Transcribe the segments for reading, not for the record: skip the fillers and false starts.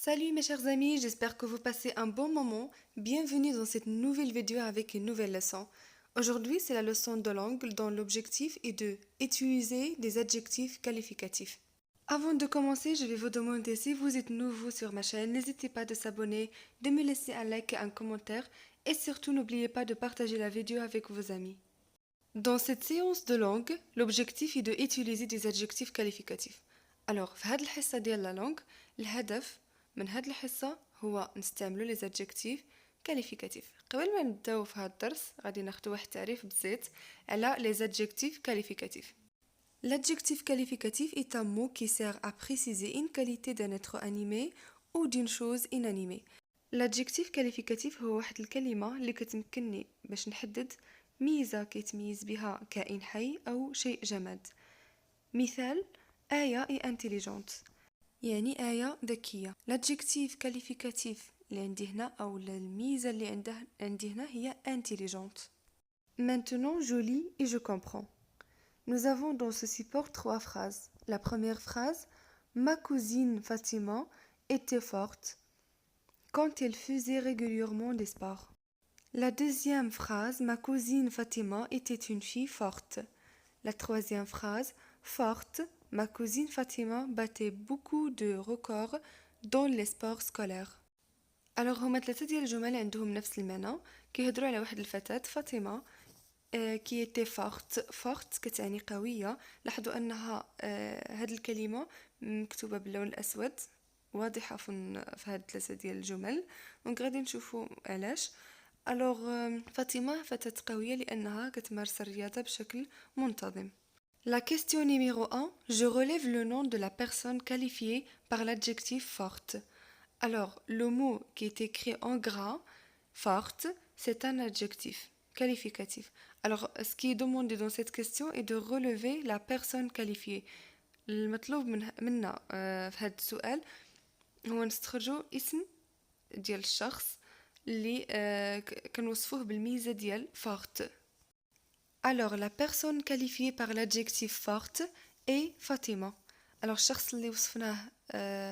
Salut mes chers amis, j'espère que vous passez un bon moment. Bienvenue dans cette nouvelle vidéo avec une nouvelle leçon. Aujourd'hui, c'est la leçon de langue dont l'objectif est de utiliser des adjectifs qualificatifs. Avant de commencer, je vais vous demander si vous êtes nouveau sur ma chaîne, n'hésitez pas de s'abonner, de me laisser un like et un commentaire et surtout n'oubliez pas de partager la vidéo avec vos amis. Dans cette séance de langue, l'objectif est de utiliser des adjectifs qualificatifs. Alors, في هذه الحصة ديال la langue, الهدف من هذه الحصة هو نستعملوا les adjectifs qualificatifs. قبل ما نبداو في هذا الدرس غادي ناخذ واحد تعريف بسيط على les adjectifs qualificatifs. L'adjectif qualificatif est un mot qui sert à préciser une qualité d'un être animé ou d'une chose inanimée. L'adjectif qualificatif هو واحد الكلمة اللي كتمكنني باش نحدد ميزة كيتميز بها كائن حي أو شيء جماد. مثال آية est intelligente يعني آية ذكية. L'adjectif qualificatif اللي عندي هنا أو الميزة اللي عندي هنا هي intelligente. Maintenant je lis et je comprends. Nous avons dans ce support 3 phrases. La première phrase, ma cousine Fatima était forte quand elle faisait régulièrement des sports. La deuxième phrase, ma cousine Fatima était une fille forte. La troisième phrase, forte, ma cousine Fatima battait beaucoup de records dans les sports scolaires. Alors هما ثلاثة ديال الجمل عندهم نفس المعنى كيهضروا على واحد الفتاة فاطمة qui était forte كتعني قوية. لاحظوا أنها هاد الكلمة مكتوبة باللون الأسود واضحة في هاد ثلاثة ديال الجمل دونك غادي نشوفوا علاش. Alors فاطمة فتاة قوية لأنها كتمارس الرياضة بشكل منتظم. La question numéro 1, je relève le nom de la personne qualifiée par l'adjectif forte. Alors, le mot qui est écrit en gras, forte, c'est un adjectif qualificatif. Alors, ce qui est demandé dans cette question est de relever la personne qualifiée. المطلوب منا في هذا السؤال هو نستخرجوا اسم ديال الشخص اللي كنوصفوه بالميزة ديال forte. Alors, la personne qualifiée par l'adjectif forte est Fatima. Alors, الشخص اللي وصفناه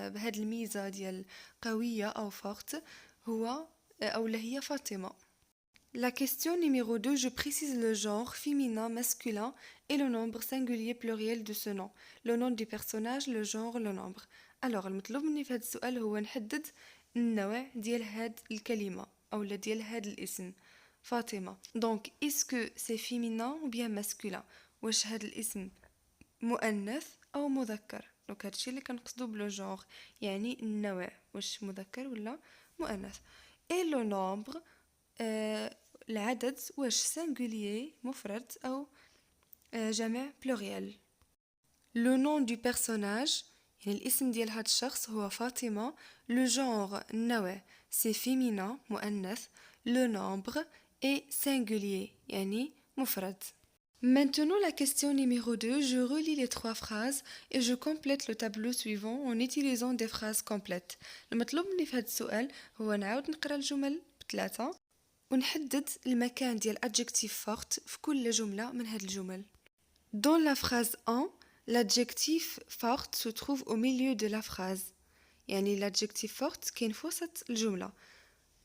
بهذه الميزة ديال قوية أو forte هو أو هي فاطمة. La question numéro 2, je précise le genre féminin, masculin et le nombre singulier pluriel de ce nom. Le nom du personnage, le genre, le nombre. Alors, المطلوب مني في هذا السؤال هو نحدد النوع ديال هاد الكلمة أو ديال هاد الاسم فاطمة. Donc, est-ce que c'est féminin ou bien masculin? واش هاد الاسم مؤنث أو مذكر؟ دونك هادشي اللي كنقصدو بلو جونغ يعني النوع واش مذكر ولا مؤنث. Et le nombre العدد واش singulier مفرد أو جمع pluriel. Le nom du personnage يعني الاسم ديال هاد الشخص هو فاطمة. Le genre النوع c'est féminin مؤنث. Le nombre est singulier يعني مفرد. Maintenant la question numéro 2, je relis les 3 phrases et je complète le tableau suivant en utilisant des phrases complètes. المطلوب مني في هذا السؤال هو نعاود نقرا الجمل بثلاثة ونحدد المكان ديال adjectif forte في كل جملة من هذه الجمل. Dans la phrase 1, l'adjectif forte se trouve au milieu de la phrase. يعني l'adjectif forte كاين في وسط الجملة.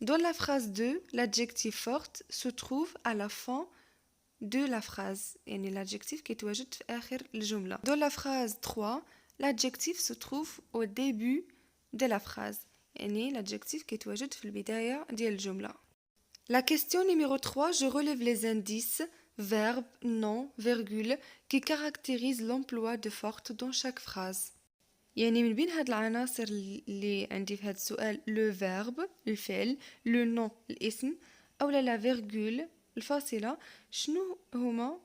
Dans la phrase 2, l'adjectif forte se trouve à la fin de la phrase. يعني l'adjectif كيتواجد في آخر الجملة. Dans la phrase 3, l'adjectif se trouve au début de la phrase. يعني l'adjectif كيتواجد في البداية ديال الجملة. La question numéro 3, je relève les indices, verbes, noms, virgules qui caractérisent l'emploi de forte dans chaque phrase. يعني من بين هاد العناصر اللي عندي في هاد السؤال le verbe الفعل le nom الاسم أو la virgule الفاصلة شنو هما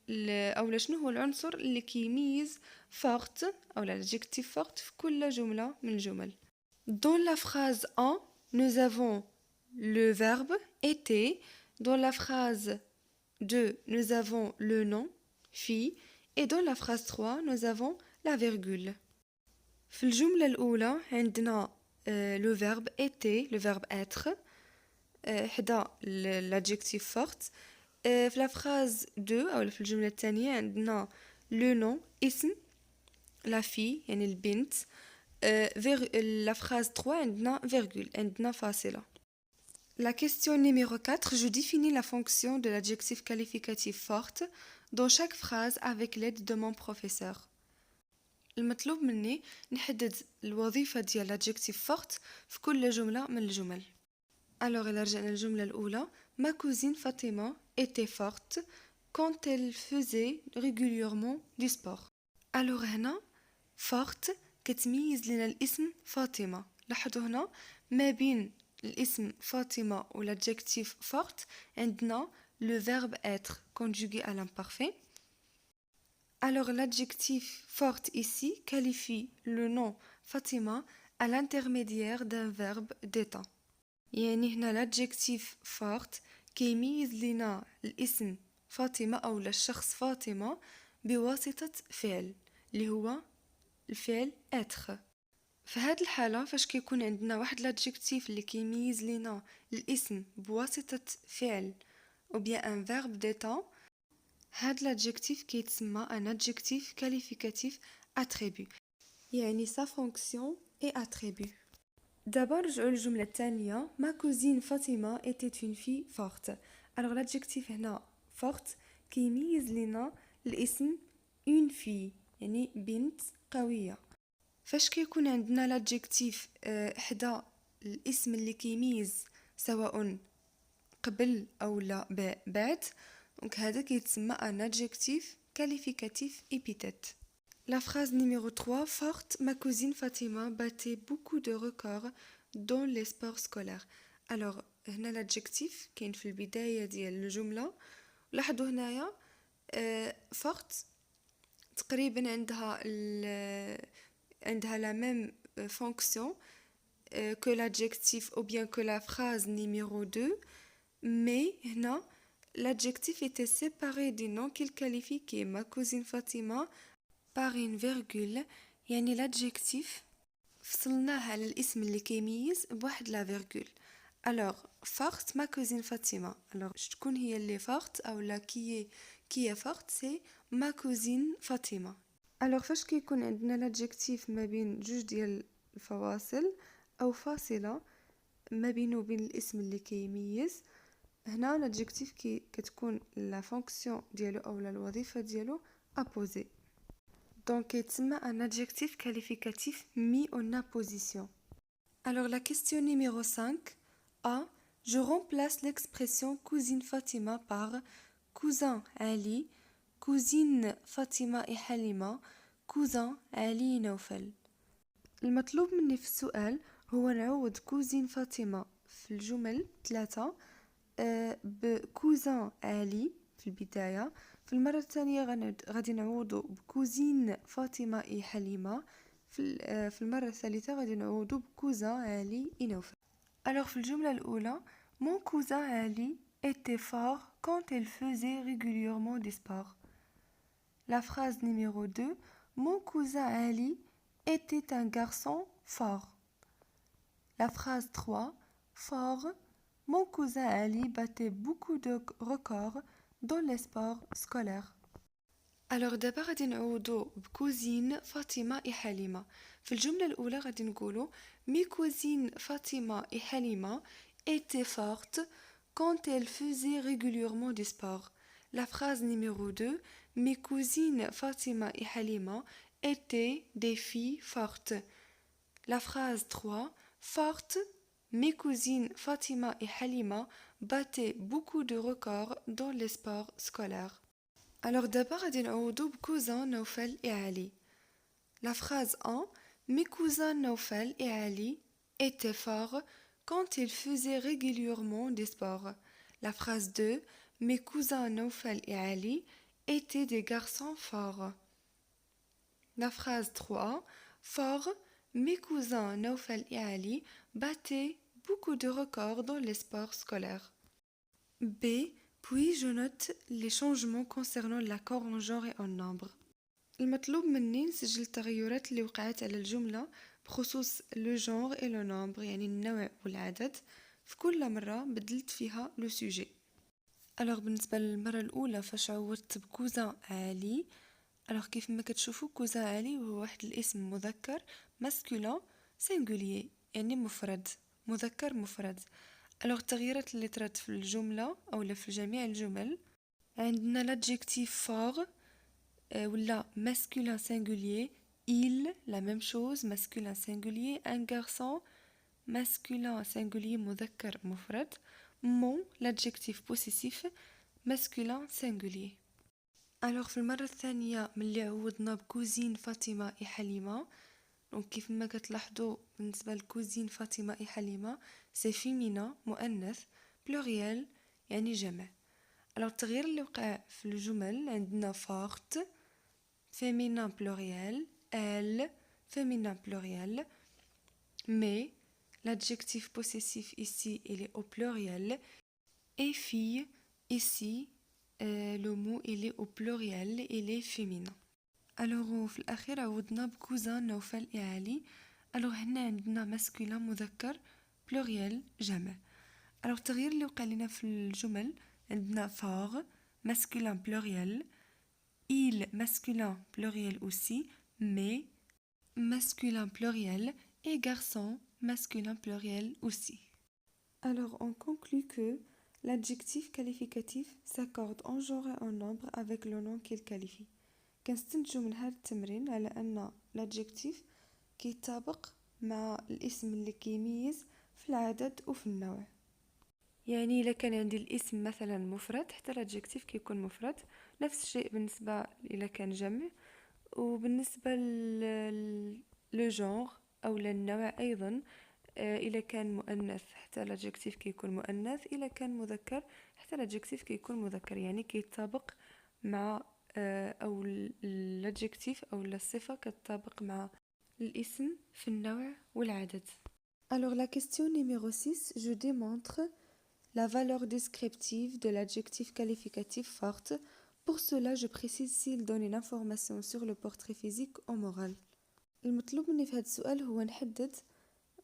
أو شنو هو العنصر اللي كيميز forte أو l'adjectif forte في كل جملة من الجمل. Dans la phrase 1, nous avons le verbe était. Dans la phrase 2, nous avons le nom fille. Et dans la phrase 3, nous avons la virgule. في الجملة الأولى عندنا le verbe était, le verbe être حدا l'adjectif forte. في la phrase 2 أو في الجملة الثانية عندنا le nom اسم la fille يعني البنت la phrase 3 عندنا virgule عندنا فاصلة. La question numéro 4, je définis la fonction de l'adjectif qualificatif forte dans chaque phrase avec l'aide de mon professeur. المطلوب مني نحدد الوظيفة ديال l'adjectif forte في كل جملة من الجمل. Alors إلا رجعنا الجملة الأولى Ma cousine Fatima était forte quand elle faisait régulièrement du sport. Alors هنا forte كتميز لنا الاسم فاطمة. لاحظوا هنا ما بين الاسم فاطمة و l'adjectif forte عندنا le verbe être conjugué à l'imparfait. Alors l'adjectif forte ici qualifie le nom Fatima à l'intermédiaire d'un verbe d'état. يعني هنا l'adjectif forte كيميز لنا الاسم فاطمة أو الشخص فاطمة بواسطة فعل اللي هو الفعل être. في هاد الحالة فاش كيكون عندنا واحد l'adjectif اللي كيميز لنا الاسم بواسطة فعل ou bien un verbe d'état هاد l'adjectif كيتسمى un adjectif qualificatif attribut يعني sa fonction est attribut. D'abord نرجعو للجملة الثانية Ma cousine Fatima était une fille forte. Alors l'adjectif هنا forte كيميز لنا الاسم une fille يعني بنت قوية. فاش كيكون عندنا l'adjectif حدا الاسم اللي كيميز سواء قبل أو لا بعد دونك هذا كيتسمى un adjectif qualificatif épithète. La phrase numéro 3 forte Ma cousine Fatima battait beaucoup de records dans les sports scolaires. Alors هنا l'adjectif كاين في البداية ديال الجملة. لاحظوا هنايا forte تقريبا عندها la même fonction que l'adjectif ou bien que la phrase numéro 2 mais هنا l'adjectif était séparé du nom qu'il qualifie qui est ma cousine Fatima par une virgule يعني l'adjectif فصلناه على الاسم اللي كيميز بواحد لا virgule. Alors forte ma cousine Fatima. Alors شكون هي اللي forte أو لا qui est forte c'est ma cousine Fatima. Alors فاش كيكون عندنا l'adjectif ما بين جوج ديال الفواصل أو فاصلة ما بينه وبين الاسم اللي كيميز هنا l'adjectif كتكون la fonction ديالو أو الوظيفة ديالو apposée. Donc يتسمى un adjectif qualificatif mis en apposition. Alors la question numéro 5 A. Je remplace l'expression cousine Fatima par cousin Ali, cousine Fatima et Halima, cousin Ali نوفل. المطلوب مني في السؤال هو نعوض كوزين فاطمة في الجمل 3 بكوزان علي في البداية. في المرة الثانية غادي نعوضو بكوزين فاطمة اي حليمة. في المرة الثالثة غادي نعوضو بكوزان علي اي نوفل. Alors في الجملة الأولى Mon cousin Ali était fort quand il faisait régulièrement du sport. La phrase numéro 2 Mon cousin Ali était un garçon fort. La phrase 3 Fort Mon cousin Ali battait beaucoup de records dans les sports scolaires. Alors دابا غادي نعوضو بكوزين فاطمة et حليمة. في الجملة الأولى غادي نقولو Mes cousines Fatima et Halima étaient fortes quand elles faisaient régulièrement du sport. La phrase numéro 2 Mes cousines Fatima et Halima étaient des filles fortes. La phrase 3 Fortes Mes cousines Fatima et Halima battaient beaucoup de records dans les sports scolaires. Alors d'abord, غادي نعوضو بكوزان نوفل et Ali. La phrase 1 Mes cousins Naufel et Ali étaient forts quand ils faisaient régulièrement des sports. La phrase 2 Mes cousins Naufel et Ali étaient des garçons forts. La phrase 3 Forts Mes cousins Naufel et Ali battaient beaucoup de records dans les sports scolaires. B. Puis je note les changements concernant l'accord en genre et en nombre. المطلوب مني نسجل التغيرات اللي وقعت على الجملة بخصوص لو جونغ et لو نومبر يعني النوع والعدد في كل مرة بدلت فيها لو سوجي. alors بالنسبة للمرة الأولى فاش عوضت بكوزان علي alors كيف ما كتشوفوا كوزان علي هو واحد الاسم مذكر masculin singulier يعني مفرد مذكر مفرد. alors التغييرات اللي طرات في الجملة أو في جميع الجمل عندنا l'adjectif fort ولا masculin singulier il la même chose masculin singulier un garçon masculin singulier مذكر مفرد mon l'adjectif possessif masculin singulier. alors في المرة الثانية ملي عوضنا بكوزين فاطمة إي حليمة دونك كيف ما كتلاحظوا بالنسبة لكوزين فاطمة إي حليمة سي فيمينا مؤنث بلوريال يعني جمع. alors التغيير اللي وقع في الجمل عندنا فورت féminin pluriel elle féminin pluriel mais l'adjectif possessif ici il est au pluriel et fille ici le mot il est au pluriel il est féminin. alors في الأخير عوضنا بكوزان نوفل إعالي. alors هنا عندنا masculin مذكر pluriel جمع. alors التغيير اللي وقع لنا في الجمل عندنا fort masculin pluriel il masculin pluriel aussi mais masculin pluriel et garçon masculin pluriel aussi. alors on conclut que l'adjectif qualificatif s'accorde en genre et en nombre avec le nom qu'il qualifie. كنستنتجو من هذا التمرين على أن l'adjectif كيتطابق مع الاسم اللي كيميز في العدد وفي النوع. يعني إذا كان عندي الاسم مثلا مفرد حتى l'adjectif كيكون مفرد. نفس الشيء بالنسبة إذا كان جمع وبالنسبة لو جونغ أو للنوع أيضا إذا كان مؤنث حتى l'adjectif كيكون مؤنث إذا كان مذكر حتى l'adjectif كيكون مذكر يعني كيتطابق مع أو l'adjectif أو الصفة كتطابق مع الاسم في النوع والعدد. alors la question numéro 6 je démontre la valeur descriptive de l'adjectif qualificatif forte. pour cela je précise s'il donne une information sur le portrait physique ou moral. المطلوب مني في هذا السؤال هو نحدد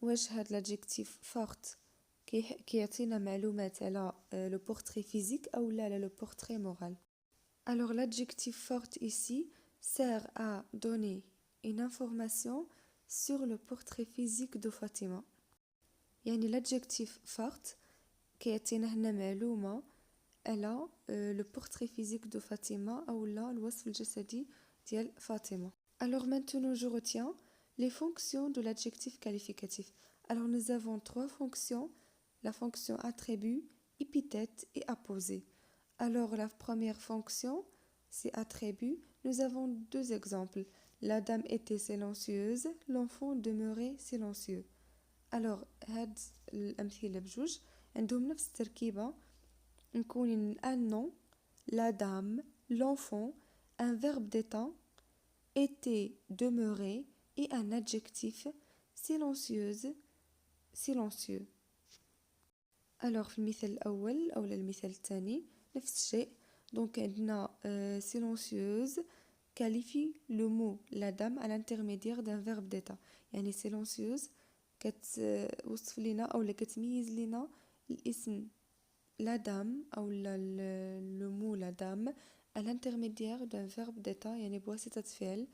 واش هاد l'adjectif forte كيعطينا معلومات على le portrait physique أو لا على le portrait moral. alors l'adjectif forte ici sert à donner une information sur le portrait physique de Fatima. يعني l'adjectif forte كيعطينا هنا معلومة على le portrait physique de Fatima أو لا الوصف الجسدي ديال فاطمة. alors maintenant je retiens les fonctions de l'adjectif qualificatif. alors nous avons trois fonctions, la fonction attribut, épithète et apposé. alors la première fonction c'est attribut. nous avons deux exemples. la dame était silencieuse, l'enfant demeurait silencieux. alors هاد الأمثلة بجوج عندهم نفس التركيبة نكون un nom, la dame, l'enfant, un verbe d'état, était, demeurer et un adjectif silencieuse, silencieux. alors في المثال الأول أو المثال الثاني نفس الشيء donc عندنا silencieuse qualifie le mot la dame à l'intermédiaire d'un verbe d'état. يعني silencieuse كتوصف لنا أو كتميز لنا الاسم la dame أو le mot la dame à l'intermédiaire d'un verbe d'état يعني بواسطة فعل.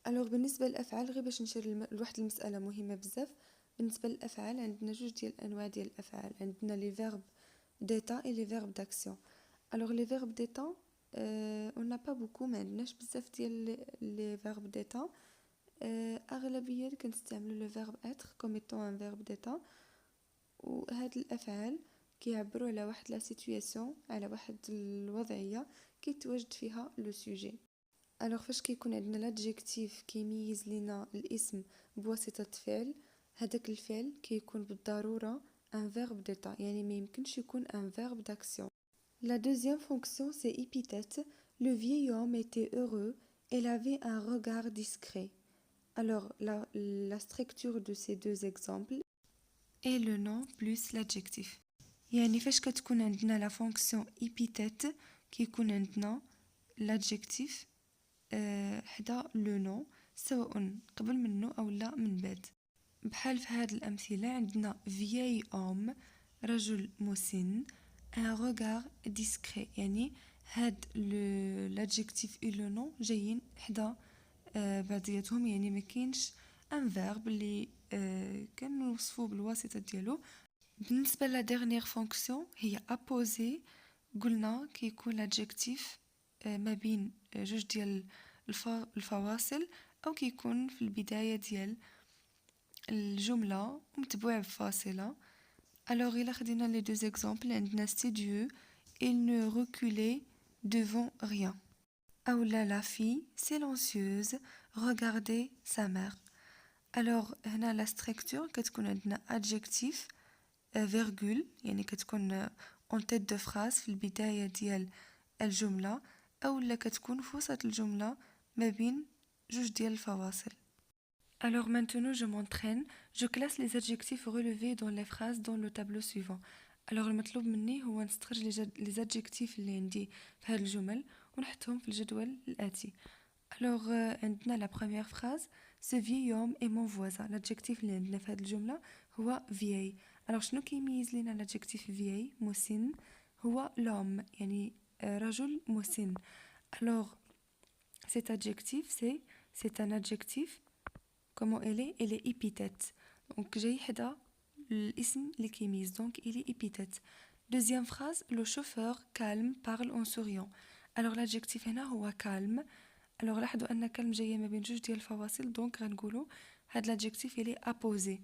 alors بالنسبة للأفعال غير باش نشير لواحد المسألة مهمة بزاف. بالنسبة للأفعال عندنا جوج ديال الأنواع ديال الأفعال. عندنا les verbes d'état et les verbes d'action. alors les verbes d'état on n'a pas beaucoup ما عندناش بزاف ديال les verbes d'état. أغلبية كنستعملوا le verbe être comme étant un verbe d'état. وهاد الأفعال كيعبروا على واحد لا سيتوياسيون على واحد الوضعية كيتواجد فيها لو سوجي. alors فاش كيكون عندنا لادجيكتيف كيميز لينا الاسم بواسطة فعل هذاك الفعل كيكون بالضرورة un verbe d'état يعني ما يمكنش يكون un verbe d'action. la deuxième fonction c'est épithète. le vieil homme était heureux, il avait un regard discret. alors la structure de ces deux exemples est le nom plus l'adjectif. يعني فاش كتكون عندنا لا فونكسيون épithète كيكون عندنا l'adjectif حدا لو نو سواء قبل منه او لا من بعد. بحال في هاد الامثله عندنا vieil homme رجل مسن un regard discret يعني هاد l'adjectif et le nom جايين حدا بعضياتهم يعني ما كاينش ان فيرب اللي كنوصفو بالواسطة ديالو. بالنسبة لا dernière fonction هي apposer. قلنا كيكون l'adjectif ما بين جوج ديال الفواصل أو كيكون في البداية ديال الجملة متبوع بفاصلة. Alors إلا خدينا les deux exemples عندنا studieux il ne reculait devant rien. أو la fille silencieuse regardait sa mère. Alors هنا la structure كتكون عندنا adjectif virgule يعني كتكون en tête de phrase في البداية ديال الجملة أو لا كتكون في وسط الجملة ما بين جوج ديال الفواصل. Alors maintenant je m'entraîne, je classe les adjectifs relevés dans les phrases dans le tableau suivant. Alors المطلوب مني هو نستخرج les adjectifs اللي عندي في هذه الجمل ونحطهم في الجدول الآتي. Alors عندنا la première phrase ce vieil homme est mon voisin. l'adjectif اللي عندنا في هذه الجملة هو vieil. Alors شنو كيميز لينا l'adjectif vieil مسن هو l'homme يعني رجل مسن. Alors cet adjectif c'est un adjectif. Comment elle est épithète. Donc جاي حدا الاسم اللي كيميز donc il est épithète. Deuxième phrase le chauffeur calme parle en souriant. Alors l'adjectif هنا هو calme. Alors لاحظوا أن calme جاية ما بين جوج ديال الفواصل donc غنقولوا هاد l'adjectif il est apposé.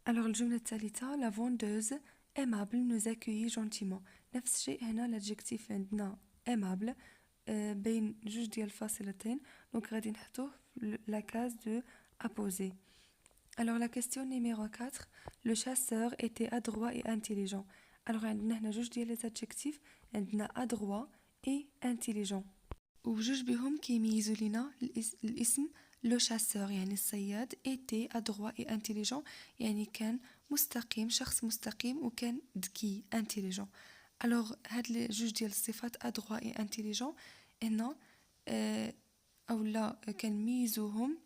Alors الجملة الثالثة la vendeuse aimable nous accueillit gentiment. نفس الشيء هنا l'adjectif عندنا aimable بين جوج ديال الفاصلتين donc غادي نحطوه la case de apposé. Alors la question numéro 4 le chasseur était adroit et intelligent. Alors عندنا هنا جوج ديال les adjectifs عندنا adroit et intelligent وجوج بهم كيميزوا لينا الاسم لو شاسور يعني الصياد était adroit et intelligent يعني كان مستقيم شخص مستقيم وكان ذكي intelligent. alors هاد جوج ديال الصفات adroit et intelligent هنا اولا كنميزوهم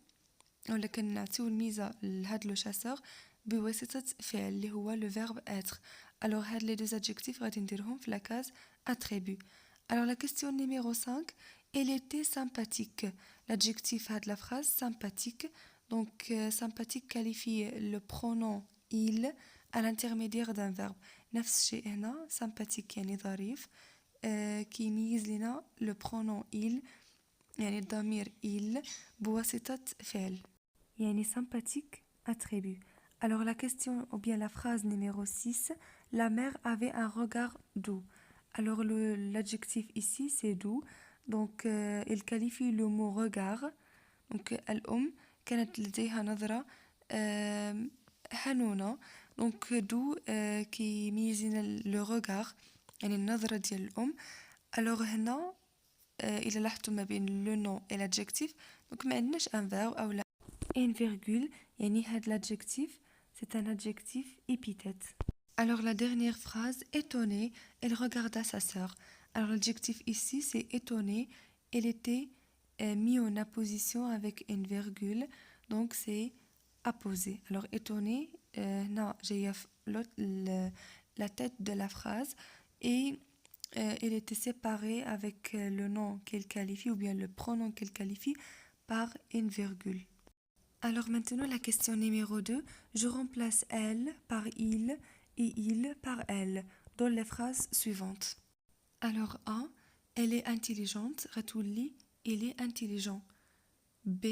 اولا كنعطيو الميزه لهاد لو شاسور بواسطه فعل اللي هو لو فيرب être. alors هاد لي deux adjectifs غادي نديرهم في لا كاز attribut. alors la question numéro 5 elle était sympathique. l'adjectif de la phrase sympathique. Donc sympathique qualifie le pronom il à l'intermédiaire d'un verbe. نفس الشيء هنا sympathique يعني ظريف كي يميز لنا le pronom il يعني الضمير il بواسطة فعل يعني sympathique attribut. alors la question ou bien la phrase numéro 6 la mère avait un regard doux. alors l'adjectif ici c'est doux. donc il qualifie le mot regard. donc الأم كانت لديها نظرة حنونة. donc doux كي يميزنا le regard يعني النظرة ديال الأم. alors هنا إلا لاحظتوا ما بين le nom et l'adjectif donc ما عندناش un verbe أو لا une virgule يعني هاد l'adjectif c'est un adjectif épithète. alors la dernière phrase étonnée elle regarda sa sœur. alors l'adjectif ici c'est étonné. elle était mis en apposition avec une virgule donc c'est apposé. alors étonné هنا جاية la tête de la phrase et elle était séparée avec le nom qu'elle qualifie ou bien le pronom qu'elle qualifie par une virgule. alors maintenant la question numéro 2 je remplace elle par il et il par elle dans les phrases suivantes. alors A elle est intelligente غتولي il est intelligent. B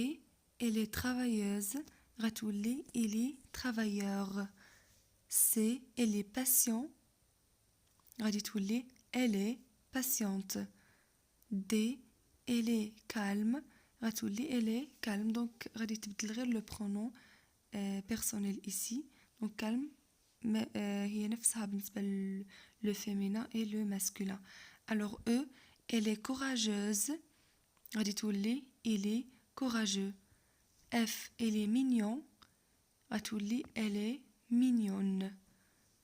elle est travailleuse غتولي il est travailleur. C elle est patient غادي تولي elle est patiente. D elle est calme غتولي elle est calme donc غادي تبدل غير le pronom personnel ici donc calme هي نفسها بالنسبة le féminin et le masculin. alors E elle est courageuse غادي تولي il est courageux. F elle est mignon غتولي elle est mignonne.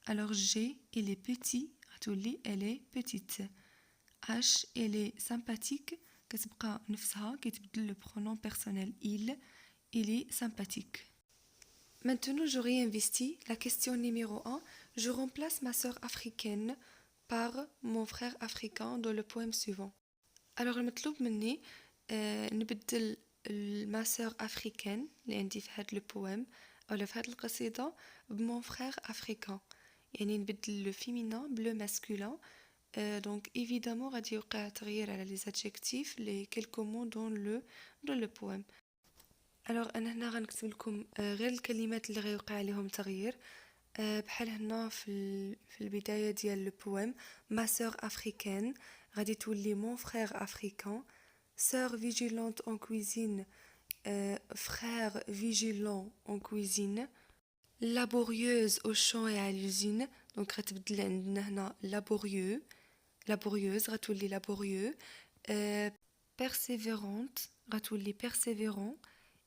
alors G elle est petit غتولي elle est petite. H elle est sympathique كتبقى نفسها كيتبدل le pronom personnel il est sympathique. Maintenant je réinvestis la question numéro 1 je remplace ma sœur africaine par mon frère africain dans le poème suivant. alors المطلوب مني نبدل ma sœur africaine اللي عندي في هاد البوام أو في هاد القصيدة بمون frère africain يعني نبدل le féminin bleu masculin. Donc évidemment غادي يوقع تغيير على les adjectifs les quelques mots dans le poème. Alors أنا هنا غنكتب لكم غير الكلمات اللي غيوقع عليهم تغيير. بحال هنا في البداية ديال البوام ma sœur africaine غادي تولي mon frère africain, sœur vigilante en cuisine, frère vigilant en cuisine, laborieuse au champ et à l'usine. Donc غتبدل عندنا هنا laborieuse غتولي laborieux, persévérante غتولي persévérant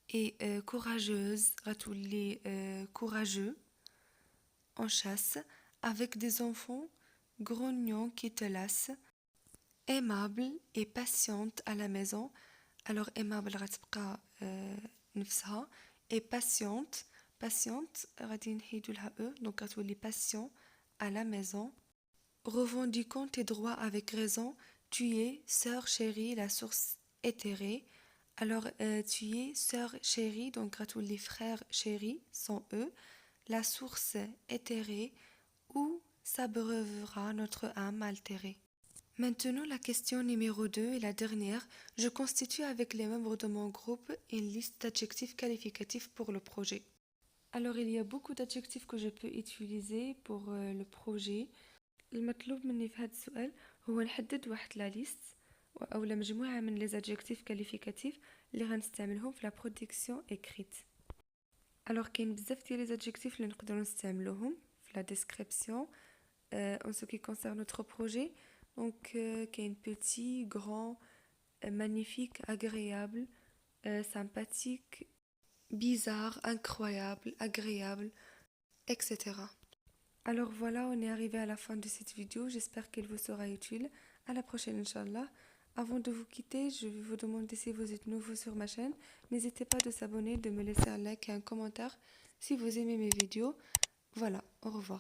et courageuse غتولي courageux. En chasse avec des enfants grognons qui te lassent, aimable et patiente à la maison. Alors aimable غتبقى نفسها et patiente غادي نحيدو لها donc غتولي patient à la maison. Revendiquant tes droits avec raison, tu es sœur chérie la source éthérée. Alors tu es sœur chérie donc غتولي frère chéri sans la source éthérée où s'abreuvera notre âme altérée. Maintenant, la question numéro 2 et la dernière. Je constitue avec les membres de mon groupe une liste d'adjectifs qualificatifs pour le projet. Alors, il y a beaucoup d'adjectifs que je peux utiliser pour le projet. المطلوب مني في هذا السؤال هو نحدد واحد لا ليست أو مجموعة من les adjectifs qualificatifs اللي غنستعملهم في la production écrite. Alors كاين بزاف ديال les adjectifs اللي نقدروا نستعملوهم في la description en ce qui concerne notre projet. Donc كاين petit, grand, magnifique, agréable, sympathique, bizarre, incroyable, agréable, etc. Alors voilà, on est arrivé à la fin de cette vidéo. J'espère qu'elle vous sera utile. À la prochaine, Inch'Allah. Avant de vous quitter, je vais vous demander si vous êtes nouveau sur ma chaîne. N'hésitez pas de s'abonner, de me laisser un like et un commentaire si vous aimez mes vidéos. Voilà, au revoir.